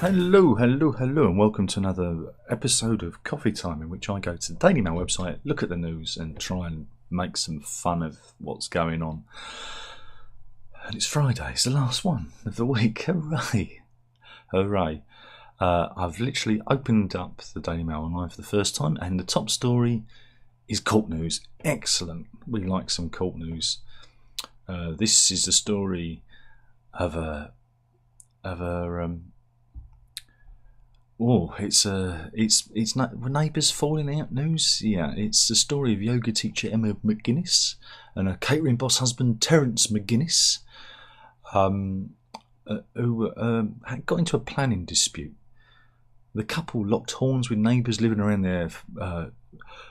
Hello, and welcome to another episode of Coffee Time, in which I go to the Daily Mail website, look at the news, and try and make some fun of what's going on. And it's Friday, it's the last one of the week. Hooray! Hooray! I've literally opened up the Daily Mail online for the first time, and the top story is court news. Excellent. We like some court news. This is the story of a it's neighbours falling out news. Yeah, it's the story of yoga teacher Emma McGuinness and her catering boss husband Terence McGuinness, who got into a planning dispute. The couple locked horns with neighbours living around their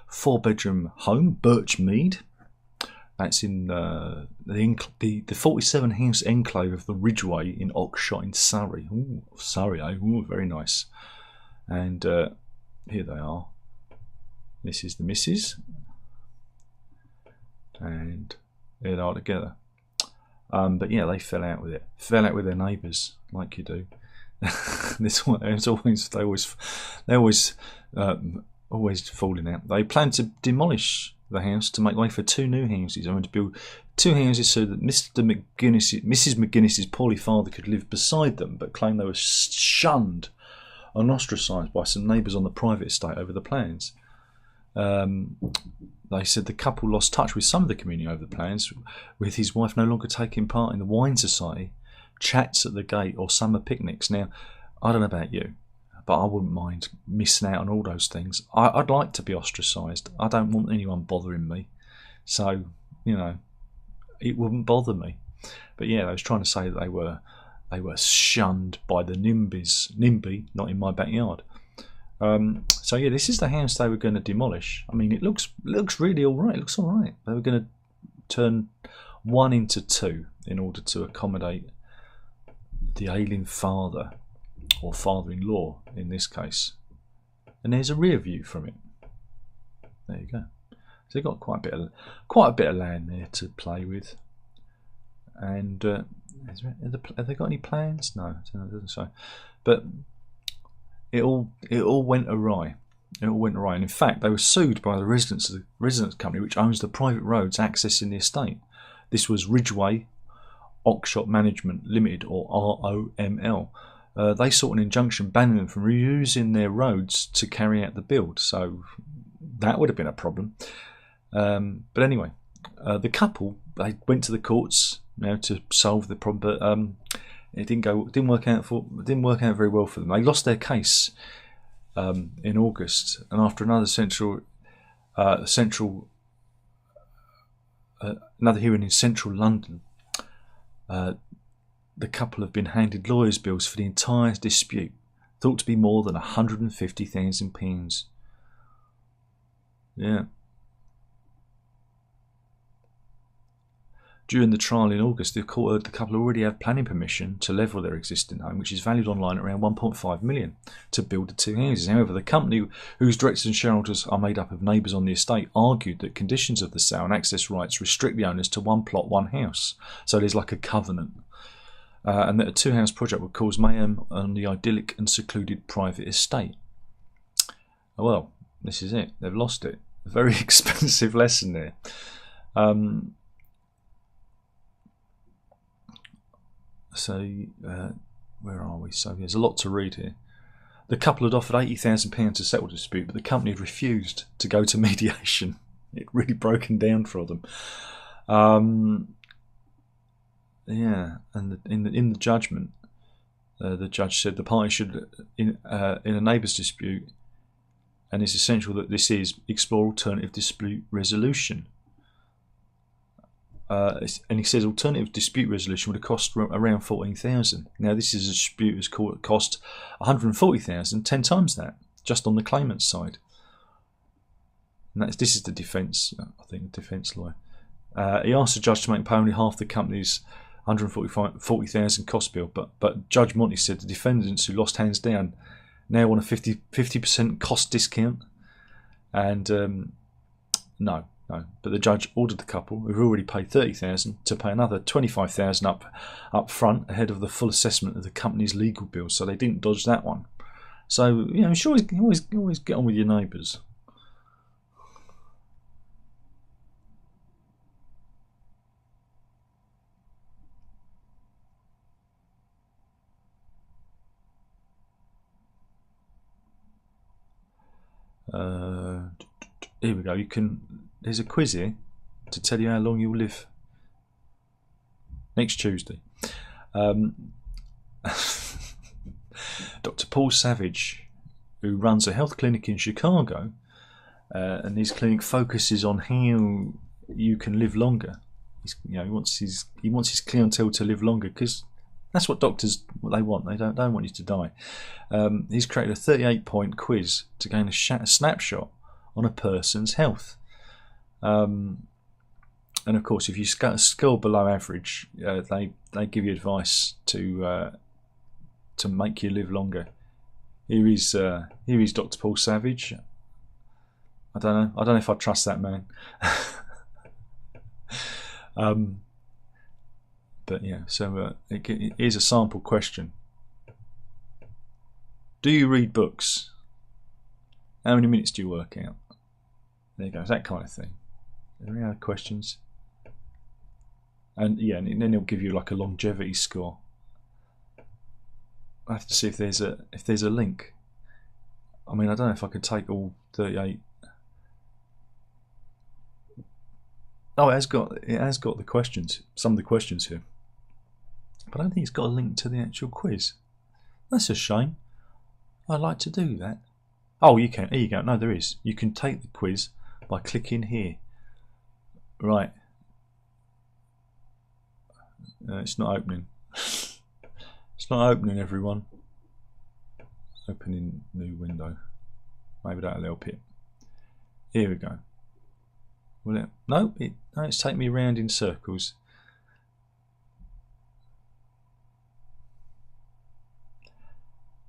four-bedroom home, Birchmead. That's in the 47-house enclave of the Ridgeway in Oxshott in Surrey. Ooh, Surrey, eh? Ooh, very nice. And here they are. This is the missus, and here they are together. But yeah, they fell out with it. Fell out with their neighbours, like you do. This one, it's always always falling out. They plan to demolish the house to make way for two new houses. I want to build two houses so that Mrs. McGuinness's poorly father could live beside them, but claimed they were shunned and ostracised by some neighbours on the private estate over the plans. They said the couple lost touch with some of the community over the plans, with his wife no longer taking part in the wine society, chats at the gate, or summer picnics. Now, I don't know about you, but I wouldn't mind missing out on all those things. I'd like to be ostracised. I don't want anyone bothering me, so it wouldn't bother me. But yeah, I was trying to say that they were shunned by the NIMBY, not in my backyard. So yeah, this is the house they were going to demolish. I mean, it looks really all right. It looks all right. They were going to turn one into two in order to accommodate the ailing father, or father-in-law in this case. And there's a rear view from it. There you go. So they've got quite a bit of land there to play with. And have they got any plans? No, it doesn't say. But it all went awry. It all went awry. And in fact, they were sued by the residents company, which owns the private roads accessing the estate. This was Ridgeway Oxshott Management Limited, or ROML. They sought an injunction banning them from reusing their roads to carry out the build. So that would have been a problem. But anyway, the couple, they went to the courts to solve the problem, but it didn't work out very well for them. They lost their case in August, and after another another hearing in central London, the couple have been handed lawyers' bills for the entire dispute, thought to be more than £150,000. Yeah. During the trial in August, the couple already have planning permission to level their existing home, which is valued online at around £1.5 million, to build the two houses. However, the company, whose directors and shareholders are made up of neighbours on the estate, argued that conditions of the sale and access rights restrict the owners to one plot, one house. So there's like a covenant. And that a two-house project would cause mayhem on the idyllic and secluded private estate. Well, this is it. They've lost it. A very expensive lesson there. Where are we? So there's a lot to read here. The couple had offered £80,000 to settle the dispute, but the company had refused to go to mediation. It really broken down for them. Yeah, and in the judgment, the judge said the parties should, in a neighbours dispute, and it's essential that this is explore alternative dispute resolution. And he says alternative dispute resolution would have cost around £14,000. Now this is a dispute that's cost £140,000, 10 times that, just on the claimant's side. And this is the defence, I think, the defence lawyer. He asked the judge to make pay only half the company's £140,000 cost bill, but Judge Monty said the defendants who lost hands down now want a 50% cost discount, and no, No, but the judge ordered the couple, who've already paid $30,000, to pay another $25,000 up front ahead of the full assessment of the company's legal bills. So they didn't dodge that one. So you should always get on with your neighbours. Here we go. There's a quiz here to tell you how long you'll live. Next Tuesday. Dr. Paul Savage, who runs a health clinic in Chicago, and his clinic focuses on how you can live longer. He wants his clientele to live longer, because that's what doctors they want. They don't want you to die. He's created a 38-point quiz to gain a snapshot on a person's health. And of course, if you score below average, they give you advice to make you live longer. Here is Dr. Paul Savage. I don't know if I trust that man. But yeah, so here's a sample question. Do you read books? How many minutes do you work out? There you go, that kind of thing. Are there any other questions? And yeah, and then he'll give you like a longevity score. I have to see if there's a link. I mean, I don't know if I could take all 38. Oh, it has got the questions, some of the questions here, but I don't think it's got a link to the actual quiz. That's a shame. I'd like to do that. Oh, you can. Here you go. No, there is. You can take the quiz by clicking here. Right. It's not opening. It's not opening, everyone. Opening new window. Maybe that'll help it. Here we go. Will it? No, it's taking me around in circles.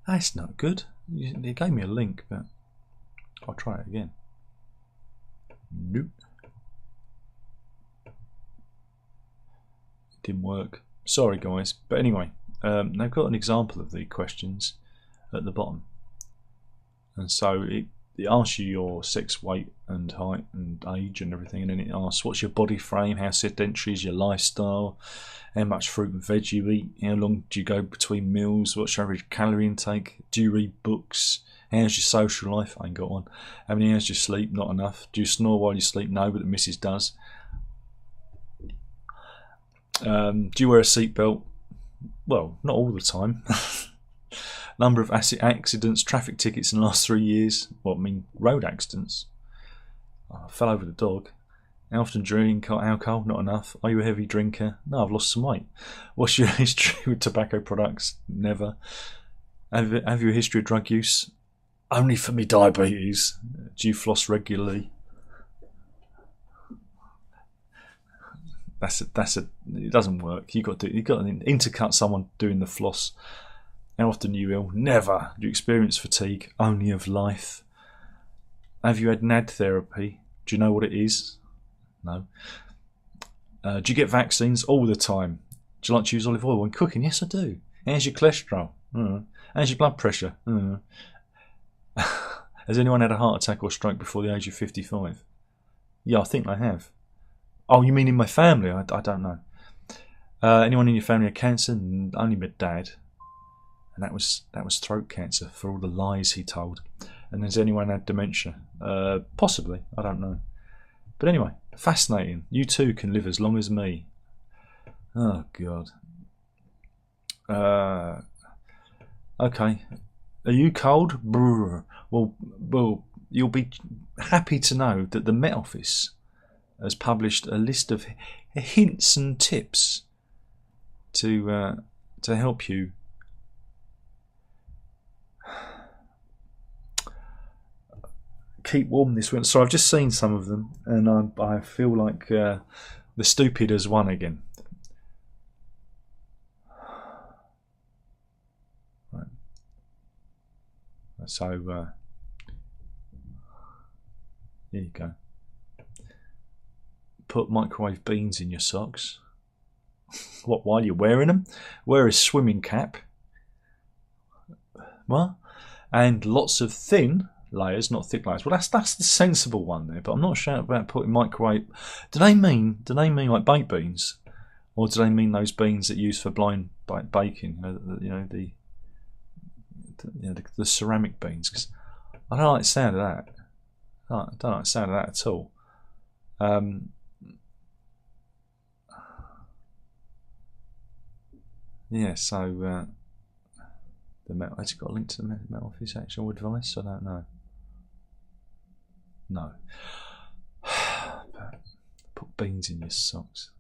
That's not good. It gave me a link, but I'll try it again. Nope. It didn't work. Sorry, guys. But anyway, they've got an example of the questions at the bottom. And so it asks you your sex, weight and height and age and everything, and then it asks what's your body frame, how sedentary is your lifestyle, how much fruit and veg you eat, how long do you go between meals, what's your average calorie intake, do you read books, how's your social life, I ain't got one, how many hours do you sleep, not enough, do you snore while you sleep, no, but the missus does, do you wear a seatbelt, well, not all the time. Number of accidents, traffic tickets in the last 3 years. Well, I mean, road accidents. I fell over the dog. How often drink alcohol? Not enough. Are you a heavy drinker? No, I've lost some weight. What's your history with tobacco products? Never. Have you a history of drug use? Only for me diabetes. Do you floss regularly? It doesn't work. You got to intercut someone doing the floss. How often are you ill? Never. Do you experience fatigue? Only of life. Have you had NAD therapy? Do you know what it is? No. Do you get vaccines? All the time. Do you like to use olive oil when cooking? Yes, I do. How's your cholesterol? How's your blood pressure? Has anyone had a heart attack or stroke before the age of 55? Yeah, I think they have. Oh, you mean in my family? I don't know. Anyone in your family had cancer? Only my dad. And that was throat cancer for all the lies he told. And has anyone had dementia? Possibly, I don't know. But anyway, fascinating. You too can live as long as me. Oh God. Okay. Are you cold? Brr. Well, you'll be happy to know that the Met Office has published a list of hints and tips to help you keep warm this winter. So I've just seen some of them, and I feel like the stupid has won again. Right. So here you go. put microwave beans in your socks. What, while you're wearing them? Wear a swimming cap. What? And lots of thin layers, not thick layers. Well, that's the sensible one there. But I'm not sure about putting microwave. Do they mean like baked beans, or do they mean those beans that you use for blind baking? The ceramic beans. Because I don't like the sound of that. I don't like the sound of that at all. Yeah. So. The metal, has it got a link to the metal of his actual advice? I don't know. No. Put beans in your socks.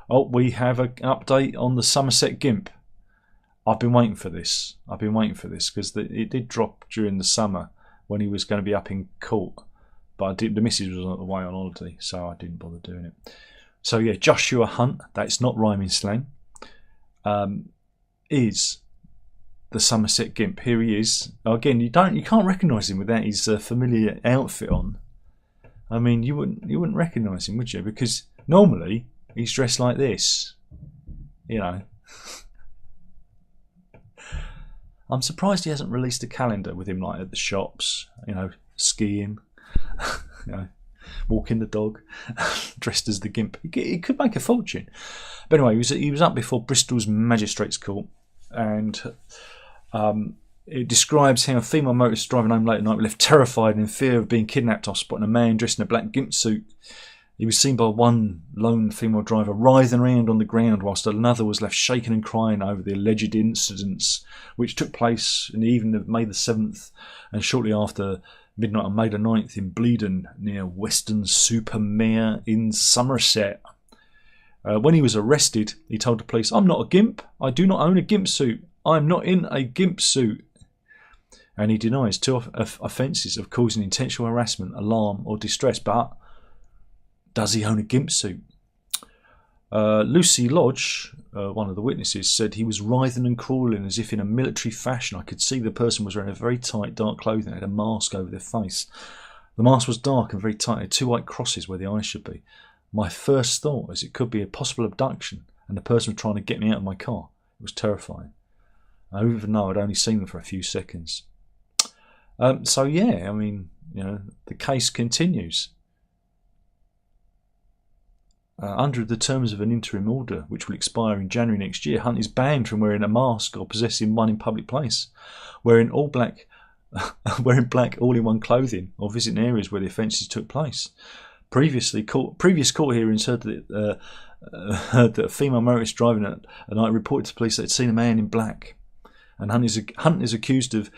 Oh, we have an update on the Somerset Gimp. I've been waiting for this. Because it did drop during the summer when he was going to be up in court. But the missus was away on holiday, so I didn't bother doing it. So yeah, Joshua Hunt, that's not rhyming slang, is the Somerset Gimp. Here he is. Again, you can't recognise him without his familiar outfit on. I mean, you wouldn't recognise him, would you? Because normally he's dressed like this. I'm surprised he hasn't released a calendar with him like at the shops. Skiing. Walking the dog, dressed as the Gimp. He could make a fortune. But anyway, he was up before Bristol's Magistrates Court, and it describes how a female motorist driving home late at night left terrified and in fear of being kidnapped after spotting a man dressed in a black Gimp suit. He was seen by one lone female driver writhing around on the ground whilst another was left shaking and crying over the alleged incidents which took place in the evening of May the 7th and shortly after midnight on May the 9th in Bleeden near Weston-super-Mare in Somerset. When he was arrested, he told the police, "I'm not a Gimp. I do not own a Gimp suit. I'm not in a Gimp suit." And he denies 2 offences of causing intentional harassment, alarm or distress. But does he own a Gimp suit? Lucy Lodge, one of the witnesses, said he was writhing and crawling as if in a military fashion. I could see the person was wearing a very tight dark clothing and had a mask over their face. The mask was dark and very tight. It had 2 white crosses where the eyes should be. My first thought was it could be a possible abduction and the person was trying to get me out of my car. It was terrifying. Even though I'd only seen them for a few seconds. So yeah, I mean, the case continues. Under the terms of an interim order, which will expire in January next year, Hunt is banned from wearing a mask or possessing one in public place, wearing black all-in-one clothing, or visiting areas where the offences took place. Previous court hearings heard that a female motorist driving at night reported to police that had seen a man in black, and Hunt is accused of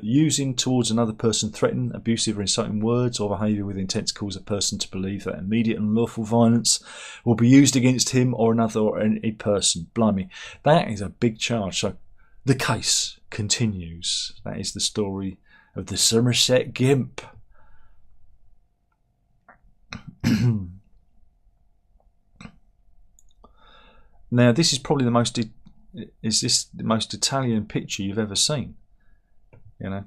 using towards another person threatening, abusive or insulting words or behaviour with intent to cause a person to believe that immediate and lawful violence will be used against him or another or any person. Blimey, that is a big charge. So the case continues. That is the story of the Somerset Gimp. Now, this is probably the most Italian picture you've ever seen? I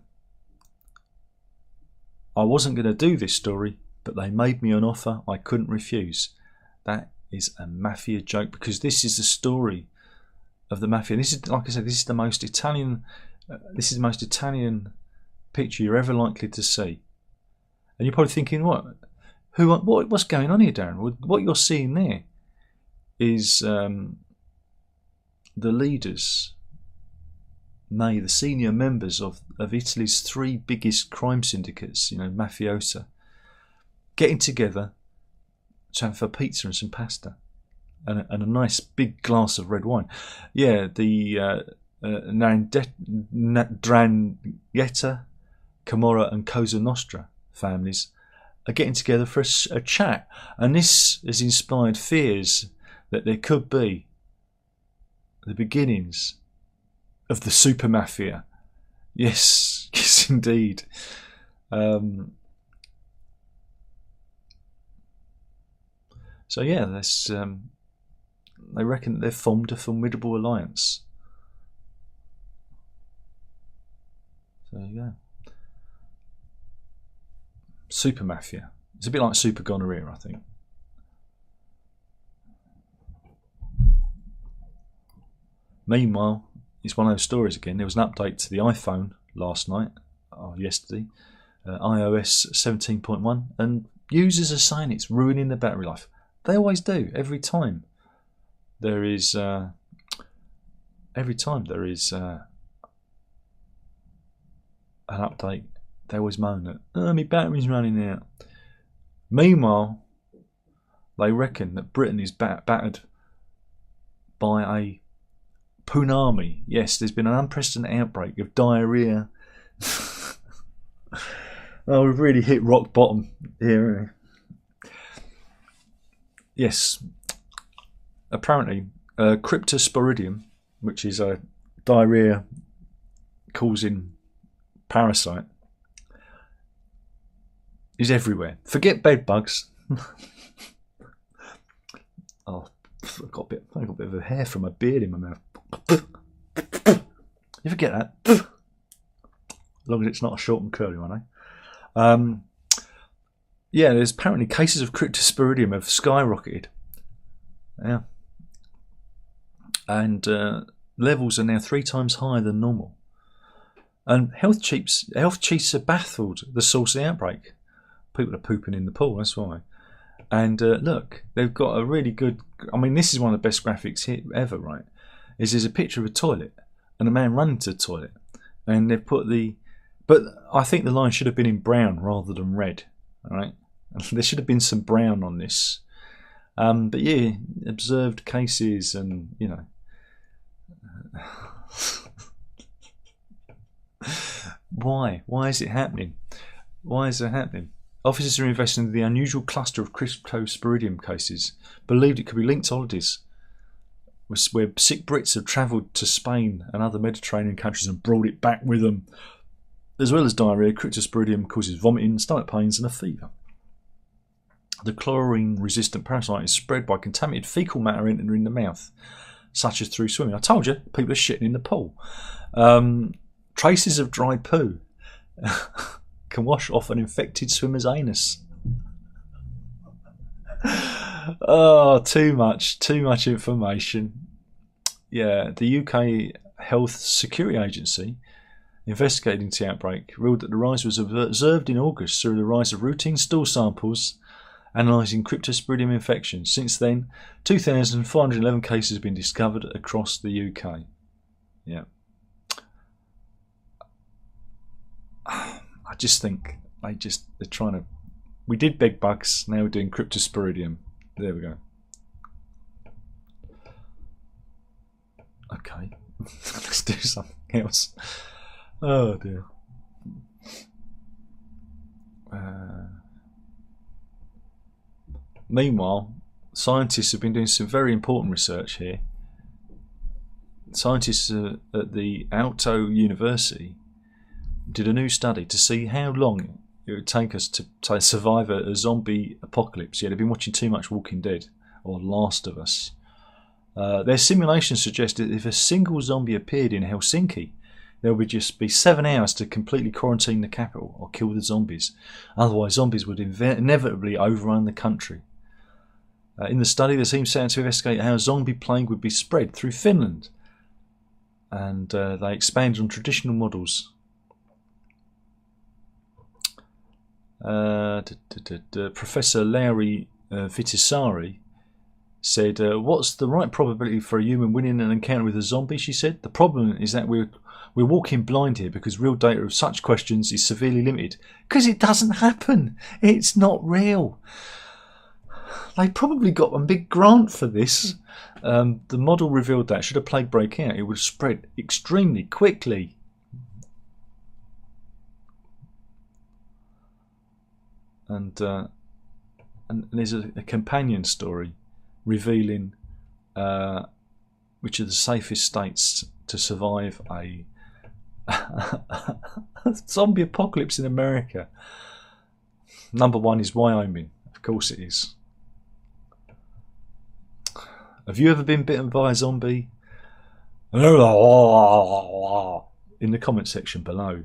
wasn't going to do this story, but they made me an offer I couldn't refuse. That is a Mafia joke, because this is the story of the Mafia. This is, like I said, this is the most Italian. This is the most Italian picture you're ever likely to see. And you're probably thinking, what's going on here, Darren? What you're seeing there is the leaders, the senior members of Italy's 3 biggest crime syndicates, mafiosa, getting together to have a pizza and some pasta and a nice big glass of red wine. Yeah, the Drangheta, Camorra and Cosa Nostra families are getting together for a chat, and this has inspired fears that there could be the beginnings of the super mafia. Yes, yes indeed. So yeah, they reckon that they've formed a formidable alliance. So there you go. Super mafia. It's a bit like super gonorrhea, I think. Meanwhile, it's one of those stories again. There was an update to the iPhone last night, or yesterday, iOS 17.1, and users are saying it's ruining the battery life. They always do. Every time there is an update, they always moan that, oh, my battery's running out. Meanwhile, they reckon that Britain is battered by a punami. Yes, there's been an unprecedented outbreak of diarrhea. Oh, we've really hit rock bottom here. Yes, apparently cryptosporidium, which is a diarrhea causing parasite, is everywhere. Forget bed bugs. Oh, I've got a bit of a hair from my beard in my mouth. You forget that. As long as it's not a short and curly one, eh? Yeah, there's apparently cases of cryptosporidium have skyrocketed. Yeah. And levels are now 3 times higher than normal. And health chiefs are baffled the source of the outbreak. People are pooping in the pool, that's why. And look, they've got a really good... I mean, this is one of the best graphics ever, right? There's a picture of a toilet and a man running to the toilet. And they've put the... But I think the line should have been in brown rather than red, all right? There should have been some brown on this. But yeah, observed cases and, you know... Why? Why is it happening? Why is it happening? Officers are investigating the unusual cluster of cryptosporidium cases, believed it could be linked to holidays, where sick Brits have travelled to Spain and other Mediterranean countries and brought it back with them. As well as diarrhea, cryptosporidium causes vomiting, stomach pains and a fever. The chlorine-resistant parasite is spread by contaminated faecal matter entering the mouth, such as through swimming. I told you, people are shitting in the pool. Traces of dry poo can wash off an infected swimmer's anus. Oh, too much information. Yeah, the UK Health Security Agency, investigating the outbreak, ruled that the rise was observed in August through the rise of routine stool samples analysing cryptosporidium infections. Since then, 2,411 cases have been discovered across the UK. Yeah. I just think they're trying to... We did bed bugs, now we're doing cryptosporidium. There we go. Okay, let's do something else. Oh dear. Meanwhile, scientists have been doing some very important research here. Scientists at the Aalto University did a new study to see how long it would take us to survive a zombie apocalypse. Yeah, they've been watching too much Walking Dead or Last of Us. Their simulations suggested if a single zombie appeared in Helsinki, there would just be 7 hours to completely quarantine the capital or kill the zombies. Otherwise, zombies would inevitably overrun the country. In the study, the team set out to investigate how a zombie plague would be spread through Finland. And they expanded on traditional models. Professor Lauri Vitisari said, what's the right probability for a human winning an encounter with a zombie? She said, the problem is that we're walking blind here because real data of such questions is severely limited. Because it doesn't happen. It's not real. They probably got a big grant for this. The model revealed that should a plague break out, it would spread extremely quickly. And there's a companion story revealing which are the safest states to survive a zombie apocalypse in America. Number 1 is Wyoming. Of course it is. Have you ever been bitten by a zombie? In the comment section below.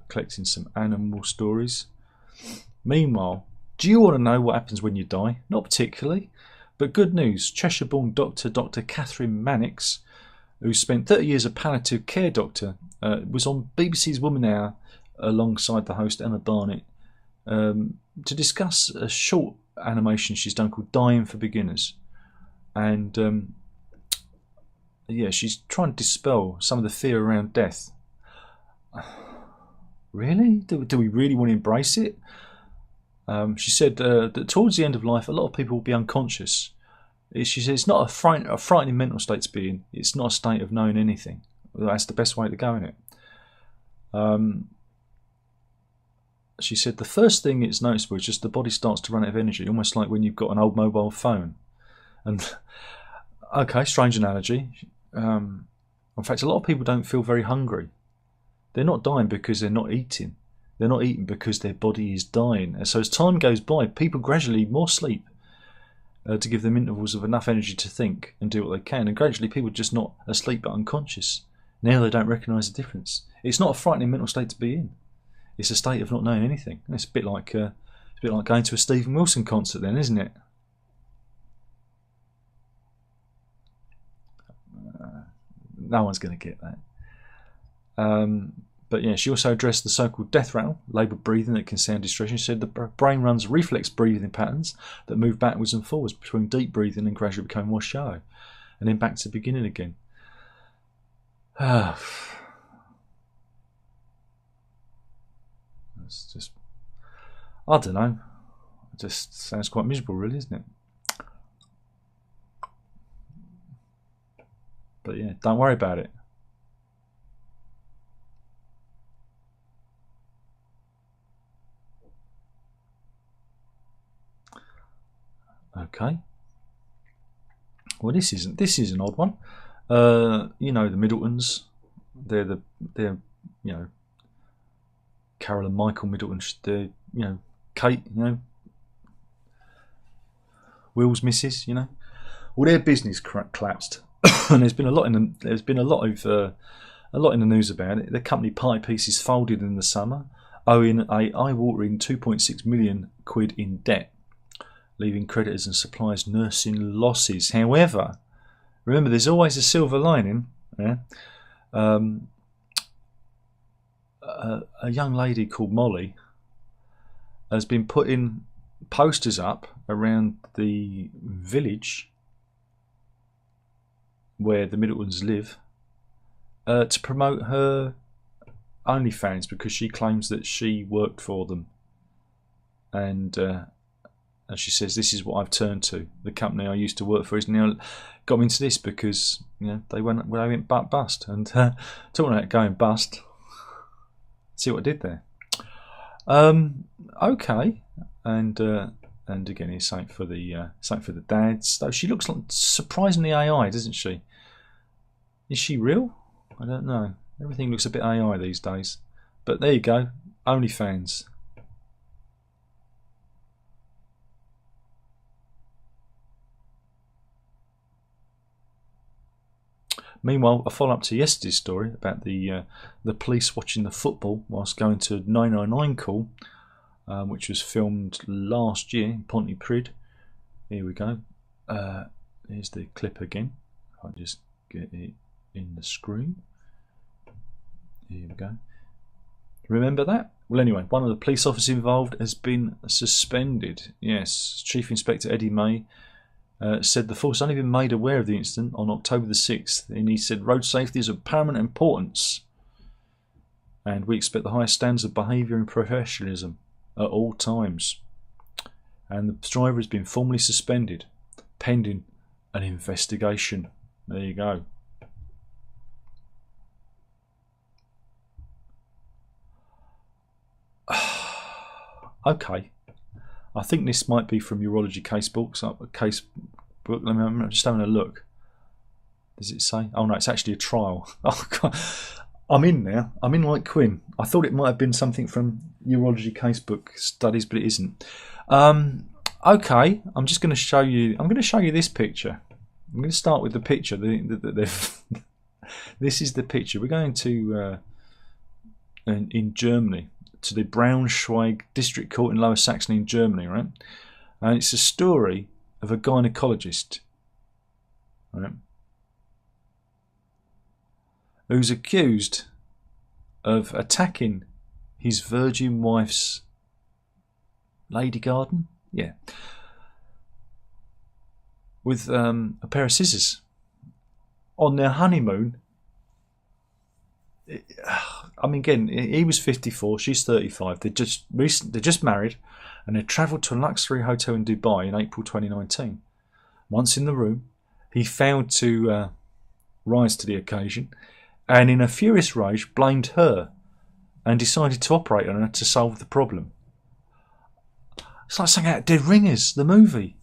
Collecting some animal stories. Meanwhile, do you want to know what happens when you die? Not particularly, but good news. Cheshire-born doctor Dr. Catherine Mannix, who spent 30 years as a palliative care doctor, was on BBC's Woman Hour alongside the host Emma Barnett to discuss a short animation she's done called Dying for Beginners. And yeah, she's trying to dispel some of the fear around death. Really? Do we really want to embrace it? She said that towards the end of life, a lot of people will be unconscious. She said it's not a frightening mental state to be in. It's not a state of knowing anything. That's the best way to go in it. She said the first thing it's noticeable is just the body starts to run out of energy, almost like when you've got an old mobile phone. And okay, strange analogy. In fact, a lot of people don't feel very hungry. They're not dying because they're not eating. They're not eating because their body is dying. And so as time goes by, people gradually more sleep to give them intervals of enough energy to think and do what they can. And gradually people are just not asleep but unconscious. Now they don't recognise the difference. It's not a frightening mental state to be in. It's a state of not knowing anything. It's a bit like going to a Stephen Wilson concert then, isn't it? No one's going to get that. But yeah, she also addressed the so-called death rattle, laboured breathing that can sound distressing. She said the brain runs reflex breathing patterns that move backwards and forwards between deep breathing and gradually become more shallow, and then back to the beginning again. It's just, I don't know. It just sounds quite miserable, really, isn't it? But yeah, don't worry about it. Okay. Well, this is an odd one. You know, the Middletons. They're you know, Carol and Michael Middleton. They're, you know, Kate. You know, Will's missus. You know, well, their business collapsed, and there's been a lot in the news about it. The company Pie Pieces folded in the summer, owing a eye-watering £2.6 million in debt, leaving creditors and suppliers nursing losses. However, remember, there's always a silver lining. Yeah? A young lady called Molly has been putting posters up around the village where the Middletons live to promote her OnlyFans, because she claims that she worked for them, and she says, this is what I've turned to. The company I used to work for is now got me into this because, you know, they went bust. And talking about going bust, see what I did there. Okay, and again, here's something for the dads. Though she looks like surprisingly AI, doesn't she? Is she real? I don't know. Everything looks a bit AI these days. But there you go, OnlyFans. Meanwhile, a follow-up to yesterday's story about the police watching the football whilst going to 999 call, which was filmed last year in Pontypridd. Here we go. Here's the clip again. I'll just get it in the screen. Here we go. Remember that? Well, anyway, one of the police officers involved has been suspended. Yes, Chief Inspector Eddie May said the force only been made aware of the incident on October the 6th, and he said road safety is of paramount importance, and we expect the highest standards of behaviour and professionalism at all times. And the driver has been formally suspended pending an investigation. There you go. Okay, I think this might be from Urology Casebook. I'm just having a look. Does it say? Oh no, it's actually a trial. Oh God. I'm in now. I'm in like Quinn. I thought it might have been something from Urology Casebook studies, but it isn't. Okay, I'm just going to show you. I'm going to show you this picture. I'm going to start with the picture that they've This is the picture. We're going to in Germany, to the Braunschweig District Court in Lower Saxony in Germany, right? And it's a story of a gynecologist, right, who's accused of attacking his virgin wife's lady garden, yeah, with a pair of scissors on their honeymoon. I mean, again, he was 54, she's 35. They just married, and they travelled to a luxury hotel in Dubai in April 2019. Once in the room, he failed to rise to the occasion, and in a furious rage blamed her and decided to operate on her to solve the problem. It's like something out of Dead Ringers, the movie.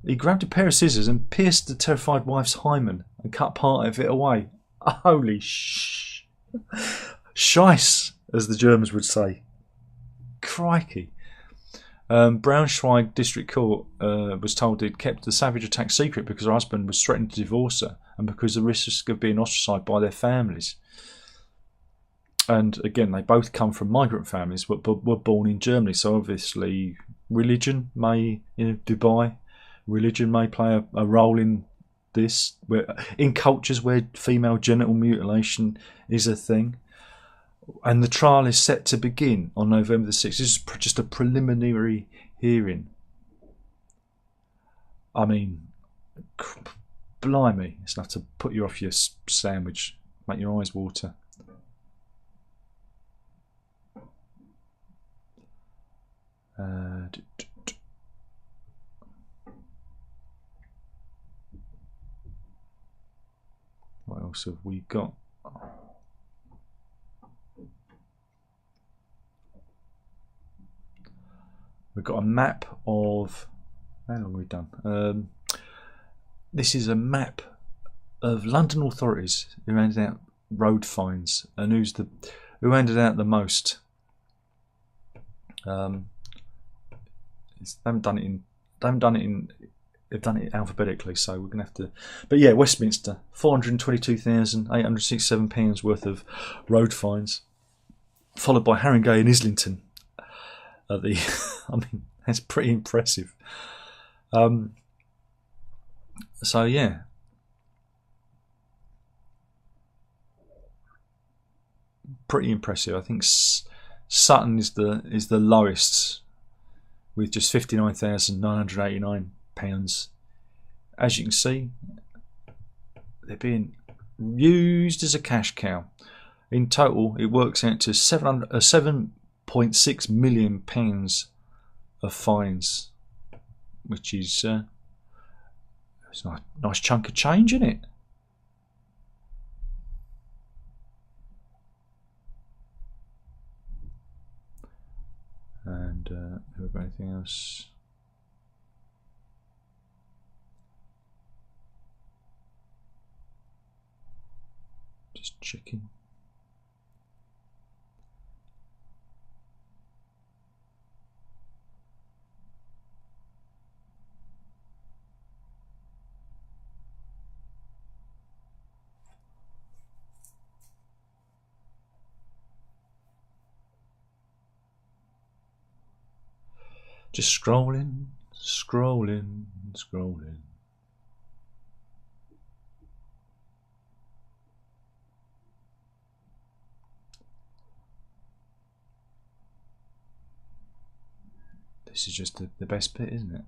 He grabbed a pair of scissors and pierced the terrified wife's hymen and cut part of it away. Holy Scheiss, as the Germans would say. Crikey. Braunschweig District Court was told he'd kept the savage attack secret because her husband was threatening to divorce her and because of the risk of being ostracised by their families. And again, they both come from migrant families but were born in Germany, so obviously religion may, in Dubai, religion may play a role in this, in cultures where female genital mutilation is a thing. And the trial is set to begin on November the 6th. This is just a preliminary hearing. I mean, blimey, it's enough to put you off your sandwich, make your eyes water. What else have we got? We've got a map of... How long have we done? This is a map of London authorities who handed out road fines and who handed out the most. They've done it alphabetically, so we're gonna have to. But yeah, Westminster, £422,867 worth of road fines, followed by Haringey and Islington. I mean, that's pretty impressive. So yeah, pretty impressive. I think Sutton is the lowest, with just £59,989. As you can see, they're being used as a cash cow. In total, it works out to £7.6 million of fines, which is it's a nice chunk of change, isn't it? And have we got anything else? Just checking. Just scrolling. This is just the best bit, isn't it?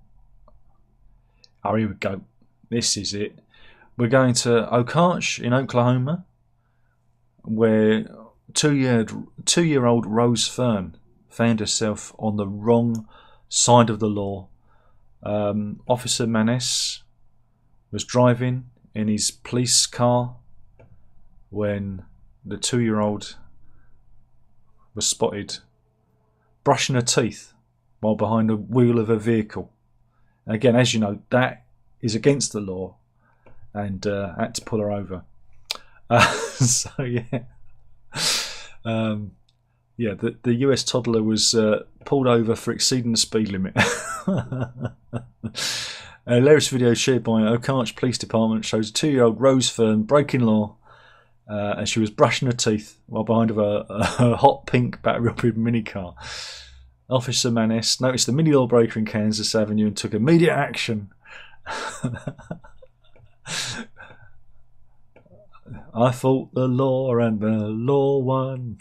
Oh, here we go. This is it. We're going to Okarch in Oklahoma, where two-year-old Rose Fern found herself on the wrong side of the law. Officer Maness was driving in his police car when the 2-year-old was spotted brushing her teeth while behind the wheel of a vehicle. Again, as you know, that is against the law, and had to pull her over. So yeah, yeah, the US toddler was pulled over for exceeding the speed limit. A hilarious video shared by Okarch Police Department shows a 2-year-old Rose Fern breaking law and she was brushing her teeth while behind of a hot pink battery-operated minicar. Officer Maness noticed the mini law breaker in Kansas Avenue and took immediate action. I fought the law and the law won.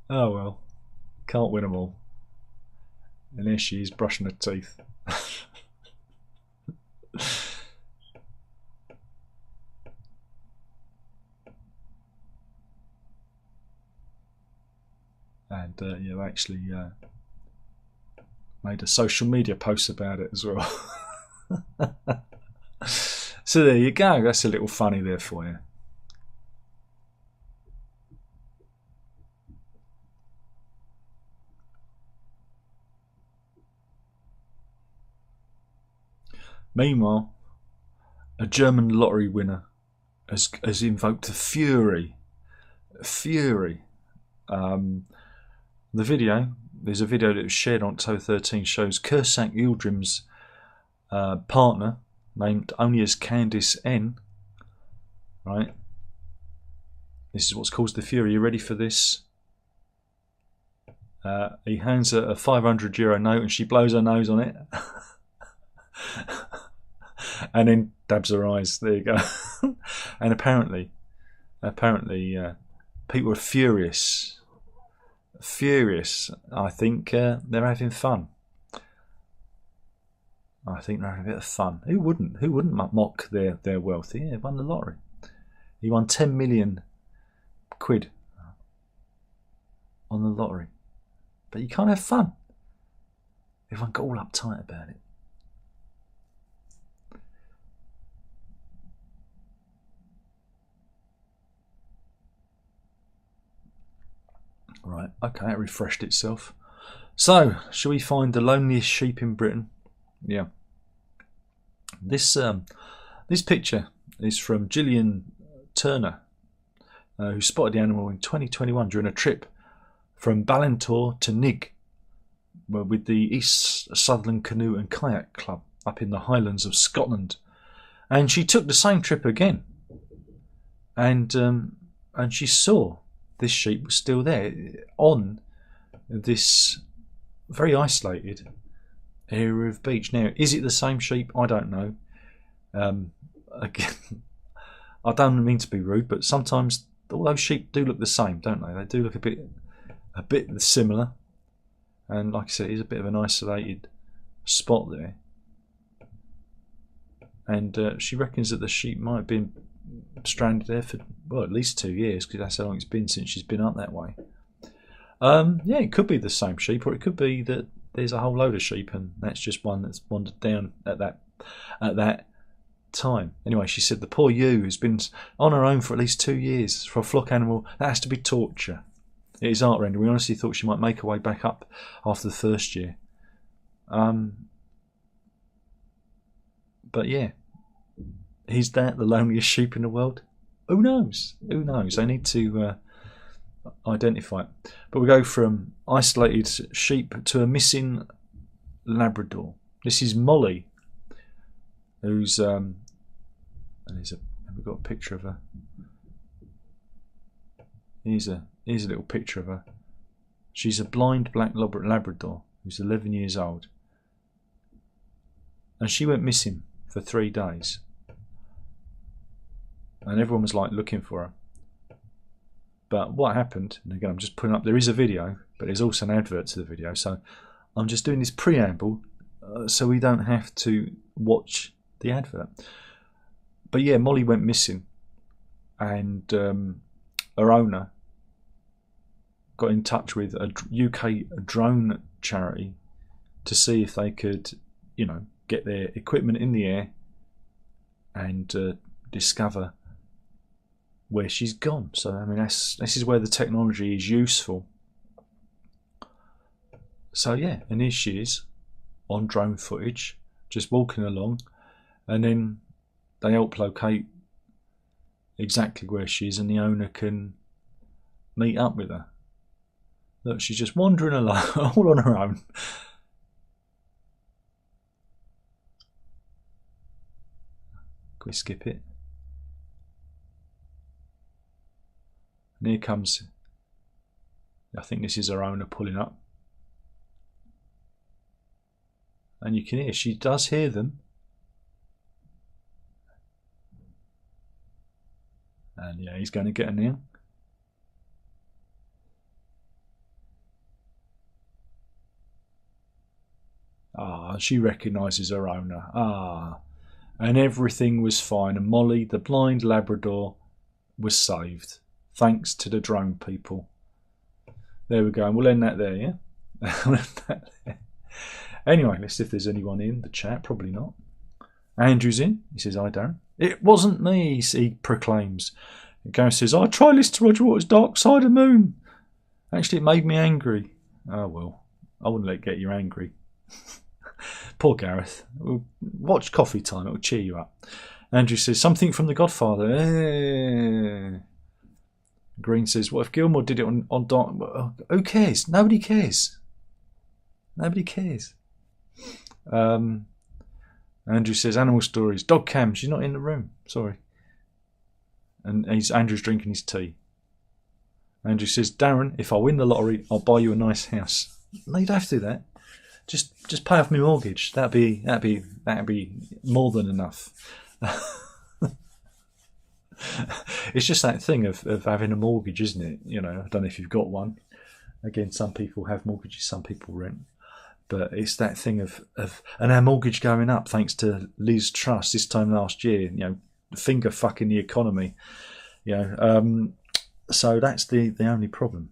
Oh well, can't win them all. And there she is brushing her teeth. And you actually made a social media post about it as well. So there you go. That's a little funny there for you. Meanwhile, a German lottery winner has invoked a fury. The video, there's a video that was shared on October 13, shows Kursak Yildirim's partner, named only as Candice N. Right? This is what's caused the fury. You ready for this? He hands her a €500 note and she blows her nose on it. And then dabs her eyes. There you go. And apparently, people are furious. I think they're having fun. I think they're having a bit of fun. Who wouldn't mock their wealth? Yeah, won the lottery. He won 10 million quid on the lottery. But you can't have fun. Everyone got all uptight about it. Right, okay, it refreshed itself. So, shall we find the loneliest sheep in Britain? Yeah. This picture is from Gillian Turner, who spotted the animal in 2021 during a trip from Ballantor to Nig with the East Sutherland Canoe and Kayak Club up in the Highlands of Scotland. And she took the same trip again. And she saw this sheep was still there on this very isolated area of beach. Now, is it the same sheep? I don't know. Again, I don't mean to be rude, but sometimes all those sheep do look the same, don't they? They do look a bit similar. And like I said, it is a bit of an isolated spot there. And she reckons that the sheep might have been stranded there for, well, at least 2 years, because that's how long it's been since she's been up that way. Yeah, it could be the same sheep, or it could be that there's a whole load of sheep and that's just one that's wandered down at that time. Anyway, she said the poor ewe has been on her own for at least 2 years. For a flock animal, that has to be torture. It is heartrending. We honestly thought she might make her way back up after the first year. But yeah, is that the loneliest sheep in the world? Who knows? Who knows? They need to identify it. But we go from isolated sheep to a missing Labrador. This is Molly, who's and we've got a picture of her. Here's a little picture of her. She's a blind black Labrador who's 11 years old, and she went missing for 3 days. And everyone was like looking for her. But what happened, and again I'm just putting up, there is a video, but there's also an advert to the video, so I'm just doing this preamble so we don't have to watch the advert. But yeah, Molly went missing, and her owner got in touch with a UK drone charity to see if they could, get their equipment in the air and discover where she's gone. So I mean, this is where the technology is useful. So yeah, and here she is on drone footage, just walking along, and then they help locate exactly where she is, and the owner can meet up with her. Look, she's just wandering along, all on her own. Can we skip it? And here comes, I think this is her owner pulling up. And you can hear, she does hear them. And yeah, he's going to get her now. Ah, she recognises her owner. Ah. And everything was fine. And Molly, the blind Labrador, was saved. Thanks to the drone people. There we go. And we'll end that there, yeah? Anyway, let's see if there's anyone in the chat. Probably not. Andrew's in. He says, hi, Darren. It wasn't me, he proclaims. Gareth says, I tried listening to Roger Waters' Dark Side of the Moon. Actually, it made me angry. Oh, well. I wouldn't let it get you angry. Poor Gareth. Watch Coffee Time. It'll cheer you up. Andrew says, something from The Godfather. Green says, what if Gilmore did it on Dark... Who cares? Nobody cares. Nobody cares. Andrew says, animal stories. Dog cam. She's not in the room. Sorry. And Andrew's drinking his tea. Andrew says, Darren, if I win the lottery, I'll buy you a nice house. No, you don't have to do that. Just pay off my mortgage. That'd be more than enough. It's just that thing of having a mortgage, isn't it? You know, I don't know if you've got one. Again, some people have mortgages, some people rent. But it's that thing of and our mortgage going up thanks to Liz Truss this time last year. You know, finger fucking the economy. You know, so that's the only problem.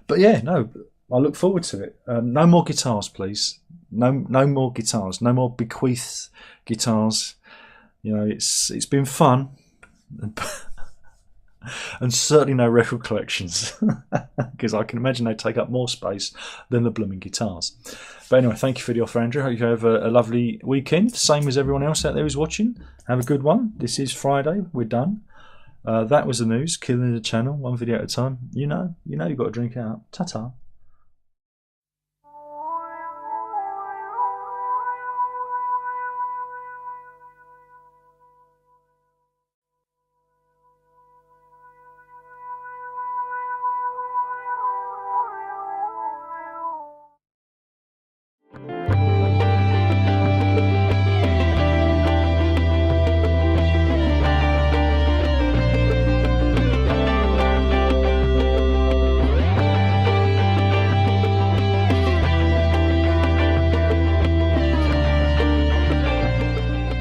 But yeah, no, I look forward to it. No more guitars, please. No more guitars. No more bequeath guitars. You know, it's been fun, and certainly no record collections, because I can imagine they take up more space than the blooming guitars. But anyway, thank you for the offer, Andrew. Hope you have a lovely weekend, same as everyone else out there who's watching. Have a good one. This is Friday. We're done. That was the news. Killing the channel, one video at a time. You know, you've got to drink out. Ta-ta.